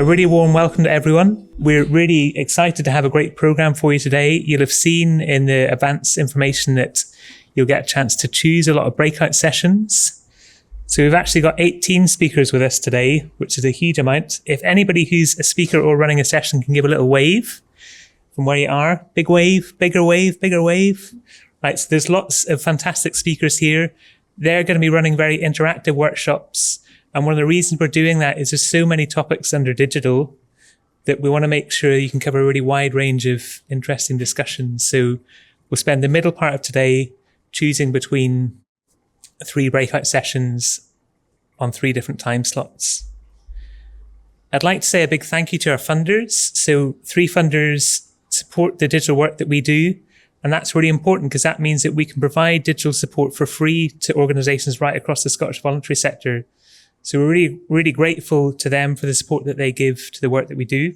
really warm welcome to everyone. We're really excited to have a great program for you today. You'll have seen in the advance information that you'll get a chance to choose a lot of breakout sessions. So we've actually got 18 speakers with us today, which is a huge amount. If anybody who's a speaker or running a session can give a little wave from where you are. Big wave, bigger wave, bigger wave. Right, so there's lots of fantastic speakers here. They're going to be running very interactive workshops. And one of the reasons we're doing that is there's so many topics under digital that we want to make sure you can cover a really wide range of interesting discussions. So we'll spend the middle part of today choosing between 3 breakout sessions on 3 different time slots. I'd like to say a big thank you to our funders. So 3 funders support the digital work that we do. And that's really important because that means that we can provide digital support for free to organisations right across the Scottish voluntary sector. So we're really, really grateful to them for the support that they give to the work that we do.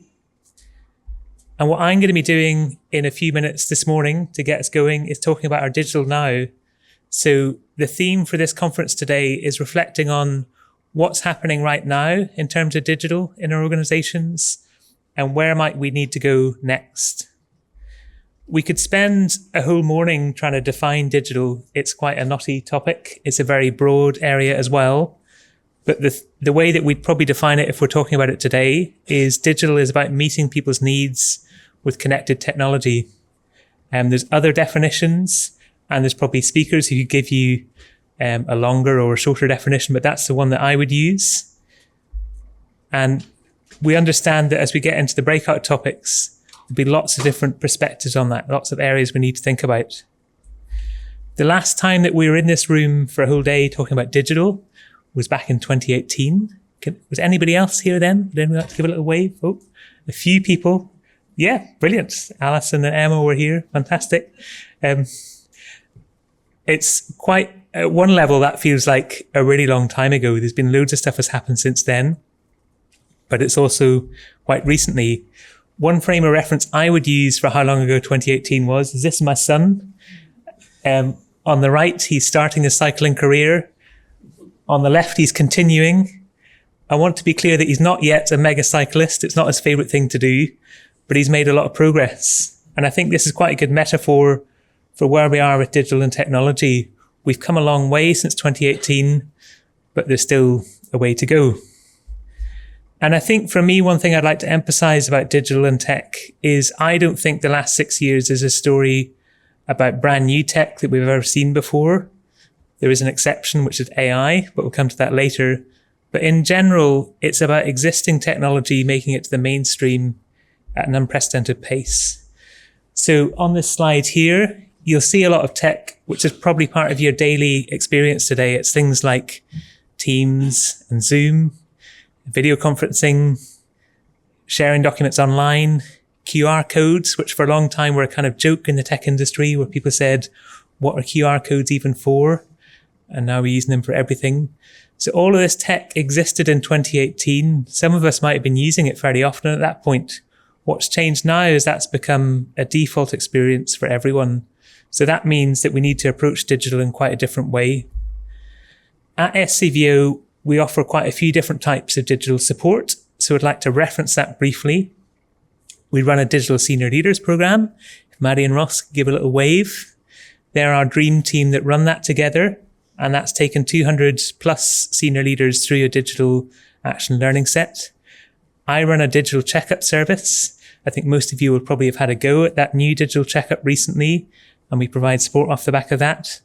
And what I'm going to be doing in a few minutes this morning to get us going is talking about our digital now. So the theme for this conference today is reflecting on what's happening right now in terms of digital in our organisations and where might we need to go next. We could spend a whole morning trying to define digital. It's quite a knotty topic. It's a very broad area as well. But the way that we'd probably define it if we're talking about it today is digital is about meeting people's needs with connected technology. There's other definitions and there's probably speakers who could give you a longer or a shorter definition, but that's the one that I would use. And we understand that as we get into the breakout topics, there'll be lots of different perspectives on that, lots of areas we need to think about. The last time that we were in this room for a whole day talking about digital was back in 2018. Was anybody else here then? Would anyone like to give a little wave? Oh, a few people. Yeah, brilliant. Alison and Emma were here. Fantastic. It's quite, at one level, that feels like a really long time ago. There's been loads of stuff has happened since then, but it's also quite recently. One frame of reference I would use for how long ago 2018 was, is this my son? On the right, he's starting his cycling career. On the left, he's continuing. I want to be clear that he's not yet a mega cyclist. It's not his favourite thing to do, but he's made a lot of progress. And I think this is quite a good metaphor for where we are with digital and technology. We've come a long way since 2018, but there's still a way to go. And I think for me, one thing I'd like to emphasise about digital and tech is I don't think the last 6 years is a story about brand new tech that we've ever seen before. There is an exception, which is AI, but we'll come to that later. But in general, it's about existing technology making it to the mainstream at an unprecedented pace. So on this slide here, you'll see a lot of tech, which is probably part of your daily experience today. It's things like Teams and Zoom, video conferencing, sharing documents online, QR codes, which for a long time were a kind of joke in the tech industry where people said, what are QR codes even for? And now we're using them for everything. So all of this tech existed in 2018. Some of us might have been using it fairly often at that point. What's changed now is that's become a default experience for everyone. So that means that we need to approach digital in quite a different way. At SCVO, we offer quite a few different types of digital support. So I'd like to reference that briefly. We run a digital senior leaders program. If Maddie and Ross give a little wave, they're our dream team that run that together. And that's taken 200 plus senior leaders through a digital action learning set. I run a digital checkup service. I think most of you will probably have had a go at that new digital checkup recently, and we provide support off the back of that.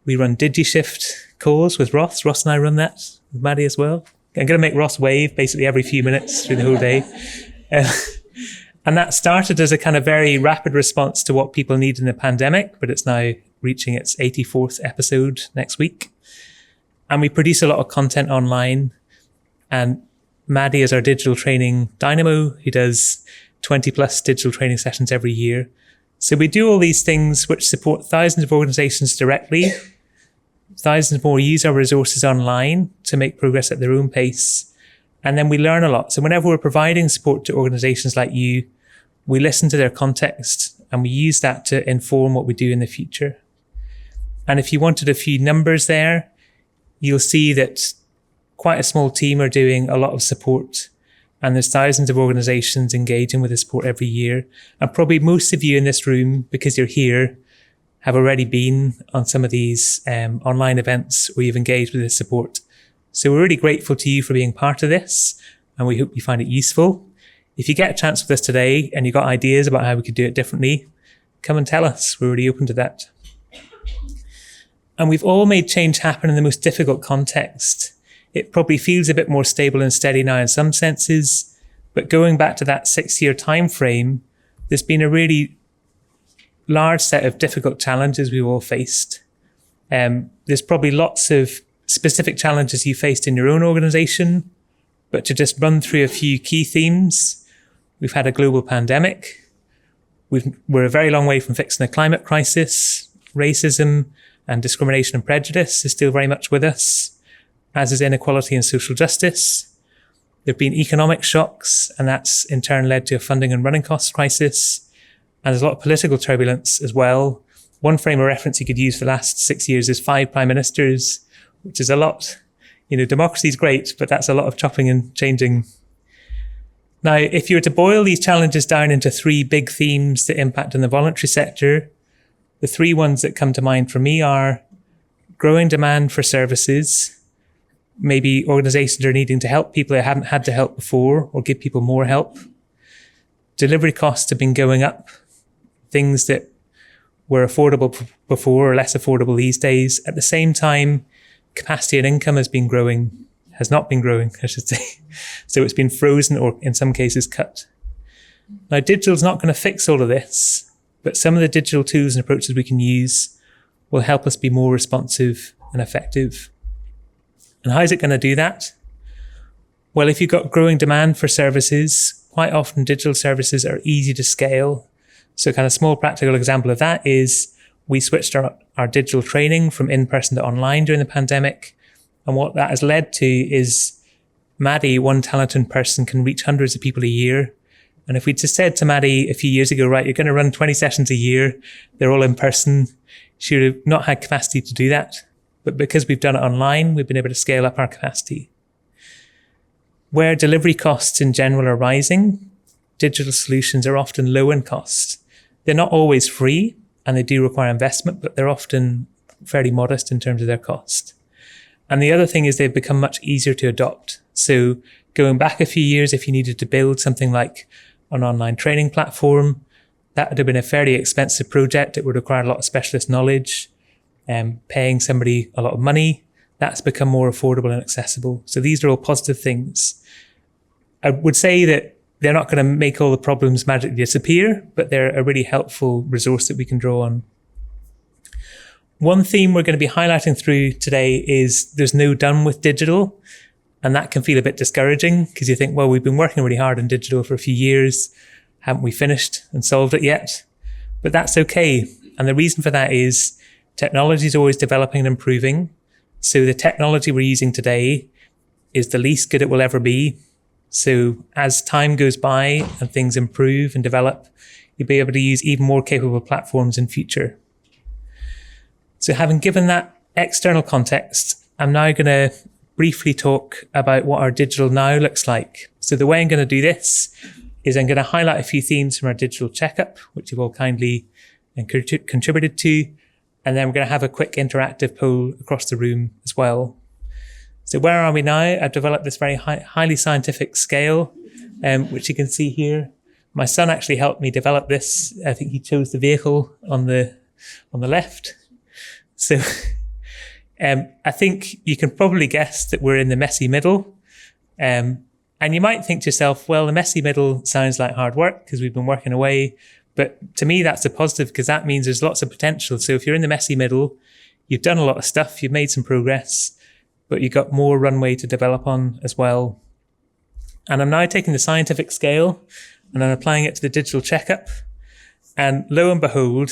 We run DigiShift calls with Ross. Ross and I run that with Maddie as well. I'm going to make Ross wave basically every few minutes through the whole day. And that started as a kind of very rapid response to what people need in the pandemic, but it's now reaching its 84th episode next week. And we produce a lot of content online. And Maddie is our digital training dynamo, who does 20 plus digital training sessions every year. So we do all these things which support thousands of organizations directly. Thousands more use our resources online to make progress at their own pace. And then we learn a lot. So whenever we're providing support to organizations like you, we listen to their context and we use that to inform what we do in the future. And if you wanted a few numbers there, you'll see that quite a small team are doing a lot of support And there's thousands of organizations engaging with the support every year. And probably most of you in this room, because you're here, have already been on some of these online events where you've engaged with the support. So we're really grateful to you for being part of this, and we hope you find it useful. If you get a chance with us today and you've got ideas about how we could do it differently, come and tell us. We're really open to that. And we've all made change happen in the most difficult context. It probably feels a bit more stable and steady now in some senses, but going back to that 6-year time frame, there's been a really large set of difficult challenges we've all faced. There's probably lots of specific challenges you faced in your own organization, but to just run through a few key themes, we've had a global pandemic. We're a very long way from fixing the climate crisis. Racism and discrimination and prejudice is still very much with us, as is inequality and social justice. There have been economic shocks, and that's in turn led to a funding and running costs crisis. And there's a lot of political turbulence as well. One frame of reference you could use for the last 6 years is 5 prime ministers, which is a lot. Democracy is great, but that's a lot of chopping and changing. Now, if you were to boil these challenges down into 3 big themes that impact on the voluntary sector, the 3 ones that come to mind for me are growing demand for services. Maybe organizations are needing to help people they haven't had to help before, or give people more help. Delivery costs have been going up. Things that were affordable before are less affordable these days. At the same time, capacity and income has not been growing, I should say. So it's been frozen or in some cases cut. Now, digital's not going to fix all of this, but some of the digital tools and approaches we can use will help us be more responsive and effective. And how is it going to do that? Well, if you've got growing demand for services, quite often digital services are easy to scale. So kind of small practical example of that is we switched our digital training from in-person to online during the pandemic. And what that has led to is Maddie, one talented person, can reach hundreds of people a year. And if we just said to Maddie a few years ago, right, you're going to run 20 sessions a year, they're all in person, she would have not had capacity to do that. But because we've done it online, we've been able to scale up our capacity. Where delivery costs in general are rising, digital solutions are often low in cost. They're not always free, and they do require investment, but they're often fairly modest in terms of their cost. And the other thing is they've become much easier to adopt. So going back a few years, if you needed to build something like an online training platform, that would have been a fairly expensive project. It would require a lot of specialist knowledge, paying somebody a lot of money. That's become more affordable and accessible. So these are all positive things. I would say that they're not going to make all the problems magically disappear, but they're a really helpful resource that we can draw on. One theme we're going to be highlighting through today is there's no done with digital. And that can feel a bit discouraging because you think, well, we've been working really hard on digital for a few years. Haven't we finished and solved it yet? But that's okay. And the reason for that is technology is always developing and improving. So the technology we're using today is the least good it will ever be. So as time goes by and things improve and develop, you'll be able to use even more capable platforms in future. So having given that external context, I'm now going to briefly talk about what our digital now looks like. So the way I'm going to do this is I'm going to highlight a few themes from our digital checkup, which you've all kindly contributed to. And then we're going to have a quick interactive poll across the room as well. So where are we now? I've developed this very highly scientific scale, which you can see here. My son actually helped me develop this. I think he chose the vehicle on the left. So I think you can probably guess that we're in the messy middle. And you might think to yourself, well, the messy middle sounds like hard work because we've been working away. But to me, that's a positive because that means there's lots of potential. So if you're in the messy middle, you've done a lot of stuff, you've made some progress, but you've got more runway to develop on as well. And I'm now taking the scientific scale and I'm applying it to the digital checkup. And lo and behold,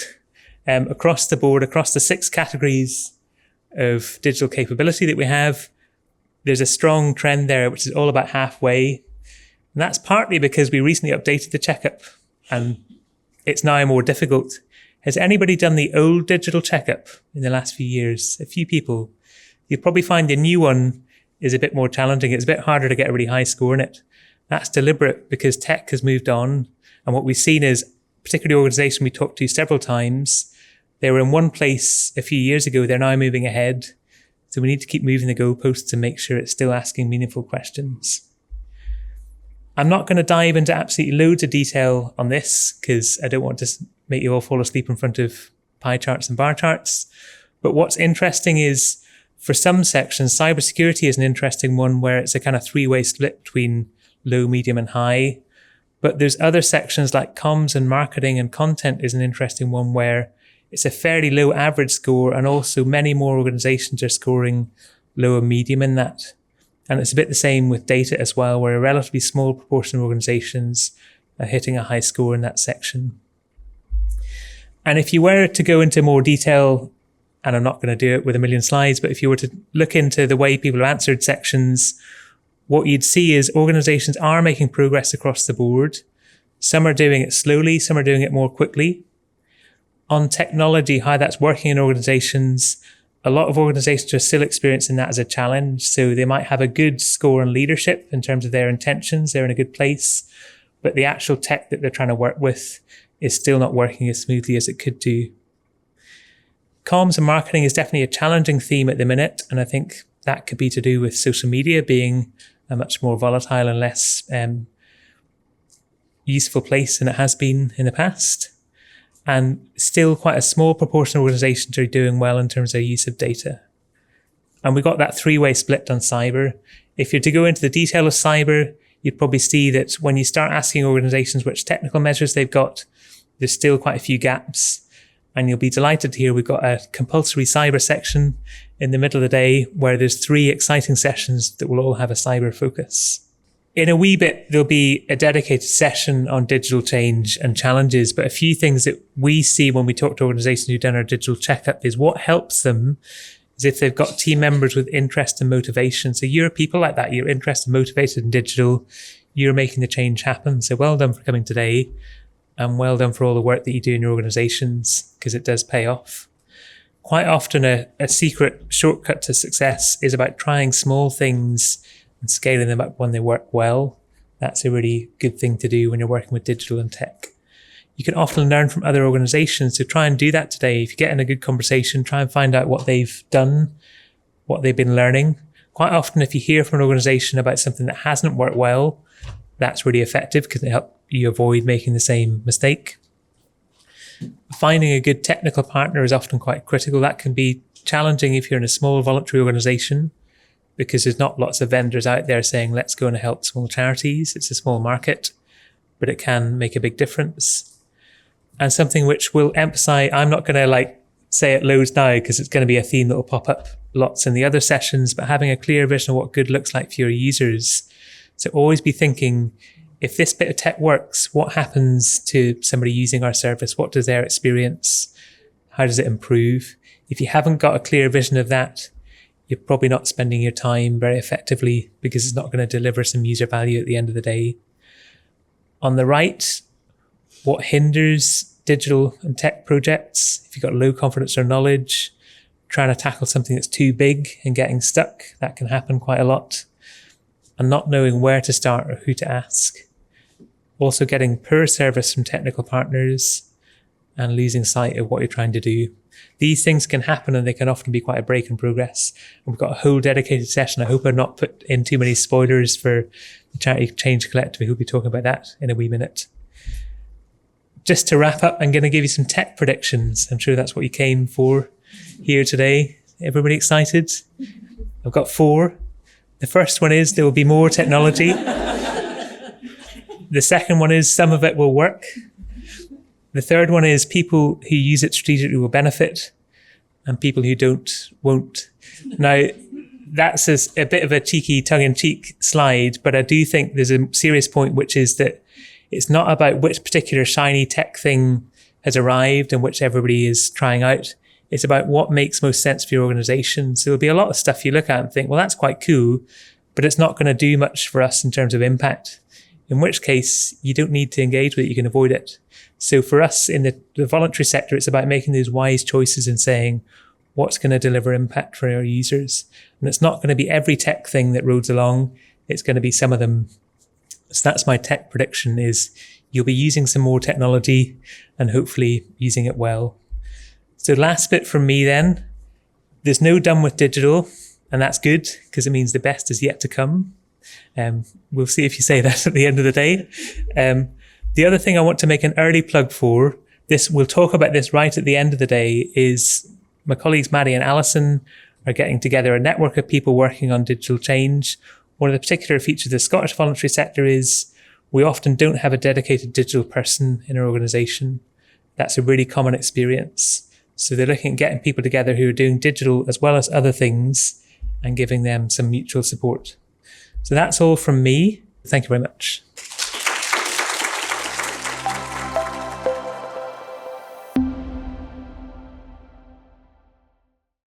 across the board, across the 6 categories of digital capability that we have, there's a strong trend there, which is all about halfway. And that's partly because we recently updated the checkup and it's now more difficult. Has anybody done the old digital checkup in the last few years? A few people. You'll probably find the new one is a bit more challenging. It's a bit harder to get a really high score in it. That's deliberate because tech has moved on. And what we've seen is, particularly the organization we talked to several times, they were in one place a few years ago, they're now moving ahead. So we need to keep moving the goalposts to make sure it's still asking meaningful questions. I'm not going to dive into absolutely loads of detail on this because I don't want to make you all fall asleep in front of pie charts and bar charts. But what's interesting is for some sections, cybersecurity is an interesting one where it's a kind of three-way split between low, medium and high. But there's other sections like comms and marketing and content is an interesting one where it's a fairly low average score, and also many more organizations are scoring low and medium in that. And it's a bit the same with data as well, where a relatively small proportion of organizations are hitting a high score in that section. And if you were to go into more detail, and I'm not going to do it with a million slides, but if you were to look into the way people have answered sections, what you'd see is organizations are making progress across the board. Some are doing it slowly, some are doing it more quickly. On technology, how that's working in organizations, a lot of organizations are still experiencing that as a challenge. So they might have a good score on leadership in terms of their intentions, they're in a good place, but the actual tech that they're trying to work with is still not working as smoothly as it could do. Comms and marketing is definitely a challenging theme at the minute, and I think that could be to do with social media being a much more volatile and less useful place than it has been in the past. And still quite a small proportion of organizations are doing well in terms of their use of data. And we got that three-way split on cyber. If you're to go into the detail of cyber, you'd probably see that when you start asking organizations which technical measures they've got, there's still quite a few gaps. And you'll be delighted to hear we've got a compulsory cyber section in the middle of the day where there's 3 exciting sessions that will all have a cyber focus. In a wee bit, there'll be a dedicated session on digital change and challenges, but a few things that we see when we talk to organizations who've done our digital checkup is what helps them is if they've got team members with interest and motivation. So you're people like that, you're interested and motivated in digital, you're making the change happen. So well done for coming today, and well done for all the work that you do in your organizations, because it does pay off. Quite often a secret shortcut to success is about trying small things and scaling them up when they work well. That's a really good thing to do when you're working with digital and tech. You can often learn from other organizations, so try and do that today. If you get in a good conversation, try and find out what they've done, what they've been learning. Quite often, if you hear from an organization about something that hasn't worked well, that's really effective because it helps you avoid making the same mistake. Finding a good technical partner is often quite critical. That can be challenging if you're in a small voluntary organization, because there's not lots of vendors out there saying, let's go and help small charities. It's a small market, but it can make a big difference. And something which will emphasize, I'm not going to say it loads now because it's going to be a theme that will pop up lots in the other sessions, but having a clear vision of what good looks like for your users. So always be thinking, if this bit of tech works, what happens to somebody using our service? What does their experience? How does it improve? If you haven't got a clear vision of that, you're probably not spending your time very effectively because it's not going to deliver some user value at the end of the day. On the right, what hinders digital and tech projects? If you've got low confidence or knowledge, trying to tackle something that's too big and getting stuck, that can happen quite a lot. And not knowing where to start or who to ask. Also getting poor service from technical partners and losing sight of what you're trying to do. These things can happen and they can often be quite a break in progress. And we've got a whole dedicated session. I hope I've not put in too many spoilers for the Charity Change Collective. We'll be talking about that in a wee minute. Just to wrap up, I'm going to give you some tech predictions. I'm sure that's what you came for here today. Everybody excited? I've got 4. The first one is there will be more technology. The second one is some of it will work. The third one is people who use it strategically will benefit, and people who don't won't. Now, that's a bit of a cheeky tongue-in-cheek slide, but I do think there's a serious point, which is that it's not about which particular shiny tech thing has arrived and which everybody is trying out. It's about what makes most sense for your organization. So there'll be a lot of stuff you look at and think, well, that's quite cool, but it's not going to do much for us in terms of impact. In which case, you don't need to engage with it, you can avoid it. So for us in the voluntary sector, it's about making those wise choices and saying what's going to deliver impact for our users. And it's not going to be every tech thing that rolls along. It's going to be some of them. So that's my tech prediction, is you'll be using some more technology and hopefully using it well. So last bit from me then, there's no done with digital, and that's good because it means the best is yet to come. We'll see if you say that at the end of the day. The other thing I want to make an early plug for, we'll talk about this right at the end of the day, is my colleagues Maddie and Alison are getting together a network of people working on digital change. One of the particular features of the Scottish voluntary sector is we often don't have a dedicated digital person in our organisation. That's a really common experience. So they're looking at getting people together who are doing digital as well as other things and giving them some mutual support. So that's all from me. Thank you very much.